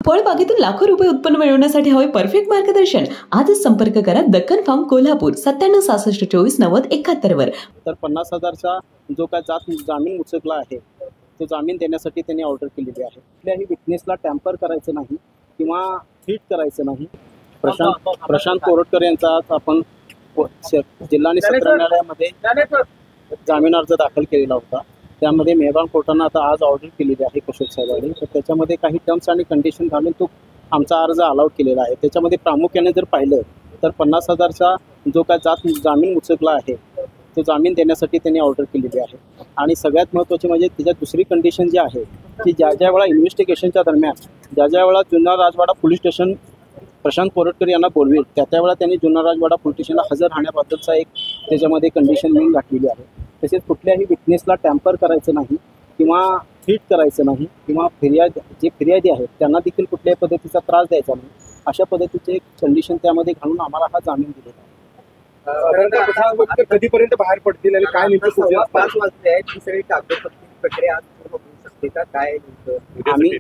फळबागेतून लाखो रुपये उत्पन्न मिळवण्यासाठी हवे परफेक्ट मार्गदर्शन. आजच संपर्क करा दक्कन फार्म कोल्हापूर 9766249071 वर. तर 50,000चा जो काय जामीन उचलला आहे तो जामीन देण्यासाठी त्यांनी ऑर्डर केलेली आहे. कुठल्याही विटनेसला टॅम्पर करायचं नाही किंवा हिट करायचं नाही. प्रशांत कोरटकर यांचा आज आपण जिल्हा आणि सत्र न्यायालयामध्ये जामीन अर्ज दाखल केलेला होता. त्यामध्ये मेहरबान कोर्टानं आता आज ऑर्डर केलेली आहे कशोर साहेबांनी. तर त्याच्यामध्ये काही टर्म्स आणि कंडिशन घालून तो आमचा अर्ज अलाउड केलेला आहे. त्याच्यामध्ये प्रामुख्याने जर पाहिलं तर 50,000चा जो काय जामीन उचलला आहे तो जामीन देण्यासाठी त्यांनी ऑर्डर केलेली आहे. आणि सगळ्यात महत्त्वाची म्हणजे त्याच्यात दुसरी कंडिशन जी आहे की ज्या वेळा इन्व्हेस्टिगेशनच्या दरम्यान ज्या वेळा जुन्नर राजवाडा पोलीस स्टेशन प्रशांत कोरटकर यांना बोलवेल त्यावेळेला त्यांनी जुन्नर राजवाडा पोलीस स्टेशनला हजर राहण्याबद्दलचा एक त्याच्यामध्ये कंडिशन लिहून घातलेली आहे. तसेच कुठल्याही विटनेसला टॅम्पर करायचं नाही किंवा हिट करायचं नाही किंवा जे फिर्यादी आहेत त्यांना देखील कुठल्याही पद्धतीचा त्रास द्यायचा नाही अशा पद्धतीचे एक कंडिशन त्यामध्ये घालून आम्हाला हा जामीन दिलेला आहे. कधीपर्यंत बाहेर पडतील आणि काय नेमकं 5 वाजले आहेत ही सगळी कागदपत्र प्रक्रिया आज पूर्ण होऊ शकते का काय? आम्ही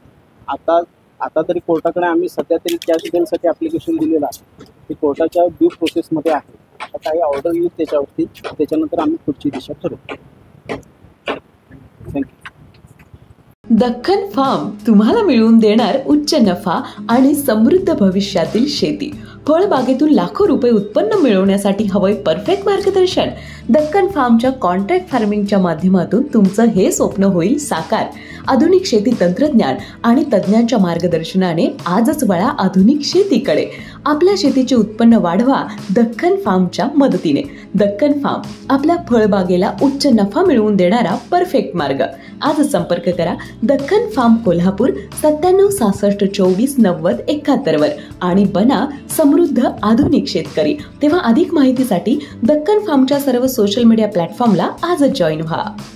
आता तरी कोर्टाकडे आम्ही सध्या तरी कॅश बेलसाठी ॲप्लिकेशन दिलेलं आहे. ते कोर्टाच्या ड्यू प्रोसेसमध्ये आहे. आता काही ऑर्डर येईल त्याच्यावरती त्याच्यानंतर आम्ही पुढची दिशा ठरवू. थँक्यू. दक्कन फार्म तुम्हाला मिळवून देणार उच्च नफा आणि समृद्ध भविष्यातील शेती. फळबागेतून लाखो रुपये उत्पन्न मिळवण्यासाठी हवंय परफेक्ट मार्गदर्शन. दक्कन फार्मच्या कॉन्ट्रॅक्ट फार्मिंगच्या माध्यमातून तुमचं हे स्वप्न होईल साकार. आधुनिक शेती तंत्रज्ञान आणि तज्ज्ञांच्या मार्गदर्शनाने आजच वळा आधुनिक शेतीकडे. आपल्या शेतीचे उत्पन्न वाढवा दक्कन फार्मच्या मदतीने. दक्कन फार्म आपल्या फळबागेला उच्च नफा मिळवून देणारा परफेक्ट मार्ग. आजच संपर्क करा दक्कन फार्म कोल्हापूर 9766249071 वर आणि बना समृद्ध आधुनिक शेतकरी. तेव्हा अधिक माहितीसाठी दक्कन फार्मच्या सर्व सोशल मीडिया प्लॅटफॉर्मला आजच जॉईन व्हा.